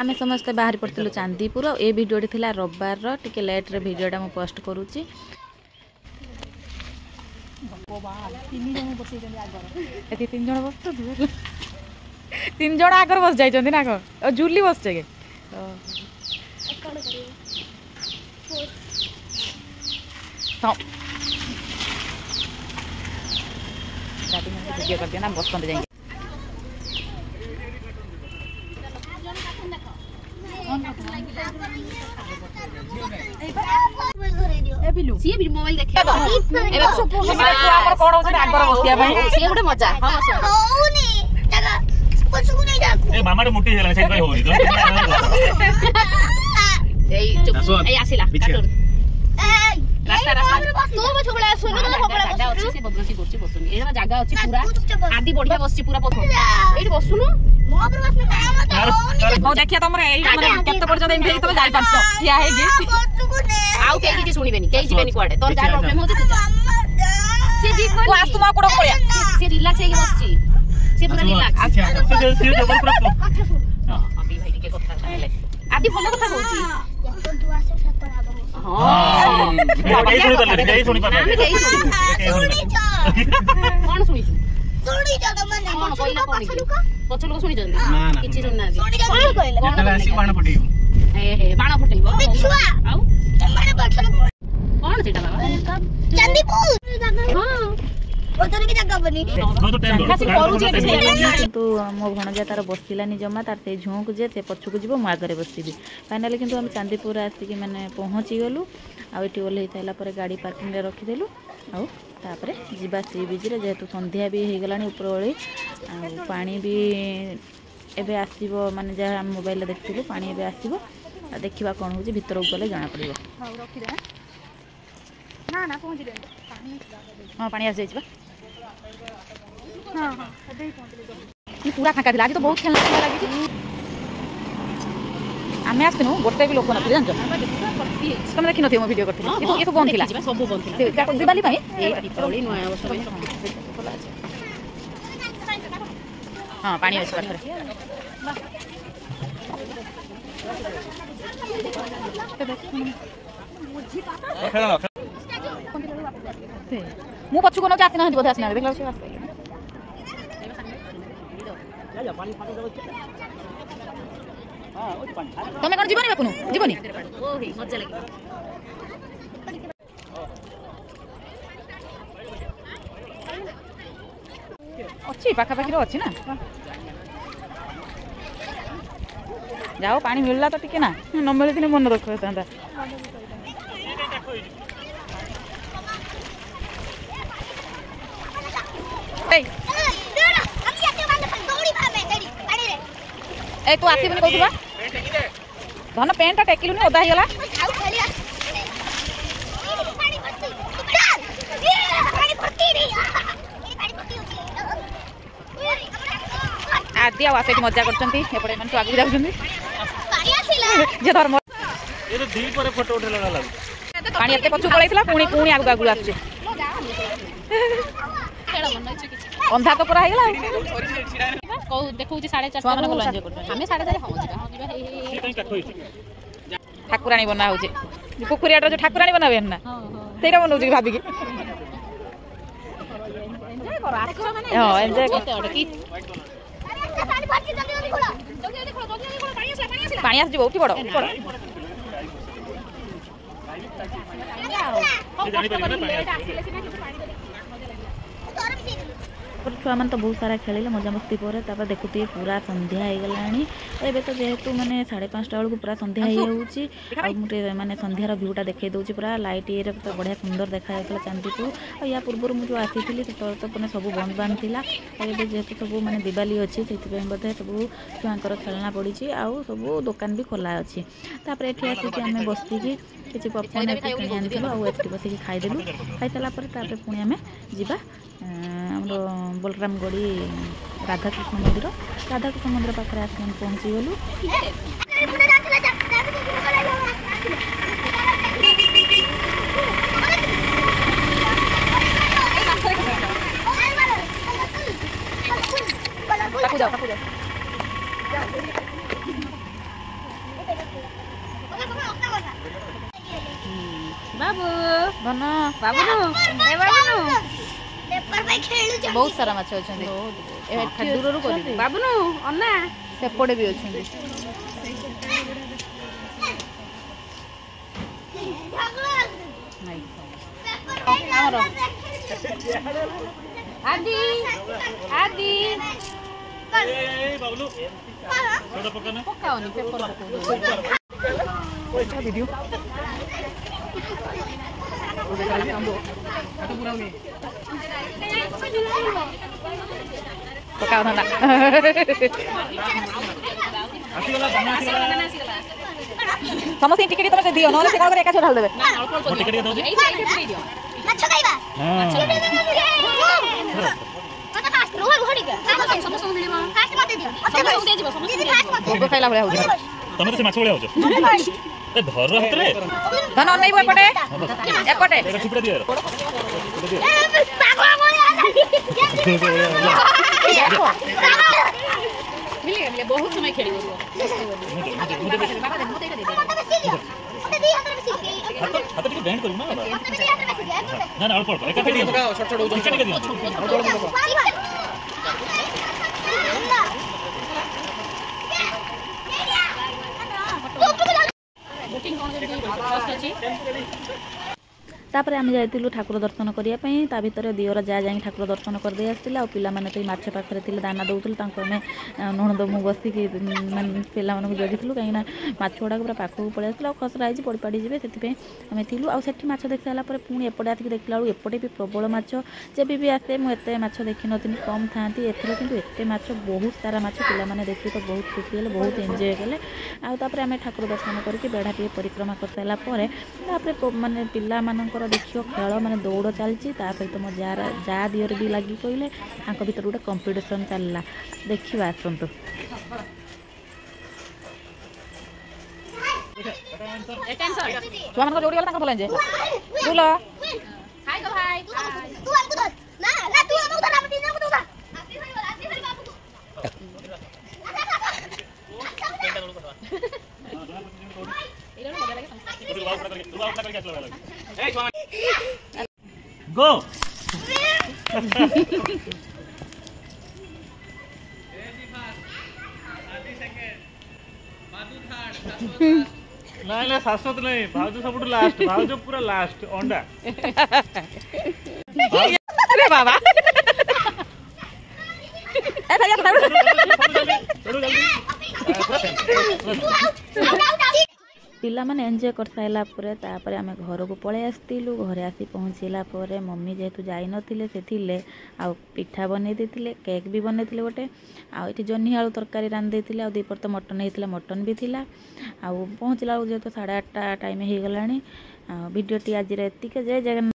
आमे समस्ते बाहर पड़ू चांदीपुर ए भिडियोटी थिला रविवार टिके लेट रे भिडियोटा मु पोस्ट करूची। तीन जन बस तीन जन आगर बस जाइए ना कौन जूली बस चे वीडियो कर दिया ना बस जाएंगे। सी भी मोबाइल देखे कोन होछ आगर बसिया भाई सी गोटे मजा होउनी जगह पछुकु नै जाकू ए मामा रे मुट्ठी हेला सेट भाई होई एई चुप एई आसिला काटोर ए रास्ता रास्ता तो बछुकला सुनो ना होबला जागा अछि से बदमाशी करछि बसुनी एमा जागा अछि पूरा आदि बढ़िया बसछि पूरा पथ एई बसुनु मो पर बसने काम हो देखिया तमरे एई माने केते पर्यंत एई तमे जाई पाछो ठिया हे गे आउ के किछि सुनिबेनी के जिबेनी कोडे तोर जा प्रॉब्लम होछि से जीत तू आस तुमा कोड कोया से रिलैक्स हे बसछि से पूरा रिलैक्स से डबल पूरा हां अभी भाई के कथा कहले आदि भलो कथा होछि तू आसे सतर आबो हां के सुनि पाले के सुनि पाले हम के सुनि कोन सुनिछु सुनि जागा माने कोन कहला कोन पछ लोक सुनि जंदी किछि सुन ना कोन कहला कोन आसी बाण फटेइबो ए बाण फटेइबो बिछुआ आउ बाण पछ कोन सेटा बाबा चांदीपुर हां ओतरे के जगह बनी तो मो भणजा तार बसिलानी जमा तार से झोंक जे से पछुक जीवो मो आगरे बसिबी फाइनली किंतु हम चांदीपुर आसिक माने पहुँची गलु आठी ओल्लै सारा पर गाड़ी पार्किंग रे रखीदेलु आउ तापरे जीवा सी बीच रे जेहेतु संध्या भी हो गलानी उपरओली आ पानी भी एबे आसीबो माने जहाँ हम मोबाइल देखिलु पानी एबे आसीबो आ देखिबा कोन होची भीतर गले जाना पड़िबो। हां रखी दे ना ना पहुँच दे हां पानी आसी जाइबा हां हां अबे पहुँचले पूरा फाका थिला आज तो बहुत खेलना लगी आमे आसनु गोटे भी लोक न जान तुम देखि नथि मो वीडियो करथि ये तो बंद थिला सब बंद थिला दिवाली भाई ए दीपावली नया वर्ष में हां पानी अछि पाखरे मु पछु कोनो जाति न बोधे आसना देखला से आसे तमे कोन जीवनी बाकुनु जीवनी ओ हे मजा लागि अच्छी पाखा पाखी अच्छी ना जाओ पानी मिलला तो टिके ना न मिले दिन मन रख था ए तू आसी बनी कहतुबा धन पेंट टेकिलु ने ओदा हिगला आदि आवास मजा करपटे मैंने आगे जाऊँ जे धर्म फोटो उठेला पानी एत पछु पड़ेगा पुणी पुणी आगू आगू आसुचे अंधा तो पूरा है देखो 4:30 माने बोला एन्जॉय करते हमें 4:30 हो ठाकुराणी बना हो पुखुरियाटर जो ठाकुराणी बनावे ना सेटा बनौ भाभी की हां एन्जॉय पानी आस उठी पड़ छुआ मैंने तो बहुत सारा खेल मजामस्ती पर देखुए पूरा संध्या हो गलानी एबे तो जेहेतु माने 5:30 बेलू पूरा संध्या हो माने संध्यार भ्यूटा देखई दूसरी पूरा लाइट ये तो बढ़िया सुंदर देखा चांदीपुर और या पूर्व मुझे आसी तो मैंने सब बंद बांध था जेहेतु सब माने दिवाली अच्छी से बोधे सब छुआर खेलना पड़ी आउ सब दुकान भी खोला अच्छी तापर ये आसिक आम बसिकी किसी पपकर्न किणी आनी आउ एटी बसिक खाईदेलु खाई सारापर पुणी आम जा बलराम गड़ी राधाकृष्ण मंदिर पाखे आस पहुँची गलु बाबू बना बाबू ए बाबू बहुत सारा माछ अछंदी दूर कर बाबू अन्ना सेपटे भी अछंदी हमर आदि आदि ए बाबलू छोटा पकाना पकाओनी पेपर पकाओ वीडियो पकाओ ना आसीगला दाना आसीगला समस्त टिकट तुम दियो न से कोन एका छो ढाल देबे टिकट के दो एई साइड पे दियो माछ खाइबा मत फास्ट रोल घोड़ी के समस्त मिलिबो फास्ट मत दियो समस्त दे दिबो समस्त भोग खाइला भले हो तमे तो से माछ बळे होजो ए धर हतरे धन नहीं बोल पटे एपटे एटा ठिपरा दियो मिले बहुत समय खेलिबो हाथ टिके बैंड करू ना ना अल्प अल्प एका टिके छोट छोट होजो टिके दियो बुकिंग कोन जदी फर्स्ट अछि तापर आम जाइलु ठाकुर दर्शन करने ता भितर दिवर जा जा ठाकुर दर्शन करदे आसला आ पिलाने तो माछ पाखे थे दाना दौलू आम नणद मु बसिक पिला जगिलु कहीं माछ गुड़ा पूरा पाखक पलि आसला खसरा हो पड़ पाड़ी जी से आम थी आठ माछ देख सारा पुणी एपटे आसिक देखला एपटे भी प्रबल माछ जब भी आसे मुझे माछ देखी नी कम था एथर कि एत माछ बहुत सारा माछ पिलाने देखी तो बहुत खुशी है बहुत एंजय कले आम ठाकुर दर्शन करके बेढ़ा टे परिक्रमा कर सारापर मानने पिला देखियो खेल माने दौड़ चलती सहित मो जा दियर भी लगी कहले भर गोटे कंपिटिशन चलला देखा आसतु छुआ मान जोड़ी गला भल बुल हाय तो भाई तू हमको दे ना ना तू हमको दे ना तीन हमको दे गो नहीं ना शाश्वत नहीं भाउजो सब लास्ट भाउजो पूरा लास्ट अंडा अरे बाबा पिला माने एंजॉय कर साइला परे आम घर को पळे आसतिलु घरे आसी पहुँचला परे मम्मी जेहेतु जाई नथिले से थिले आ पिठा बनै देथिले केक भी बनै थिले गोटे आ एठी जन्ही आलू तरकारी रान देथिले आ दीपर तो मटन हेतिला मटन भी थिला आ पहुँचला जेहेतु 8:30 टाइम हे गलानी वीडियो टी आज रे एतिके जय जगन्नाथ।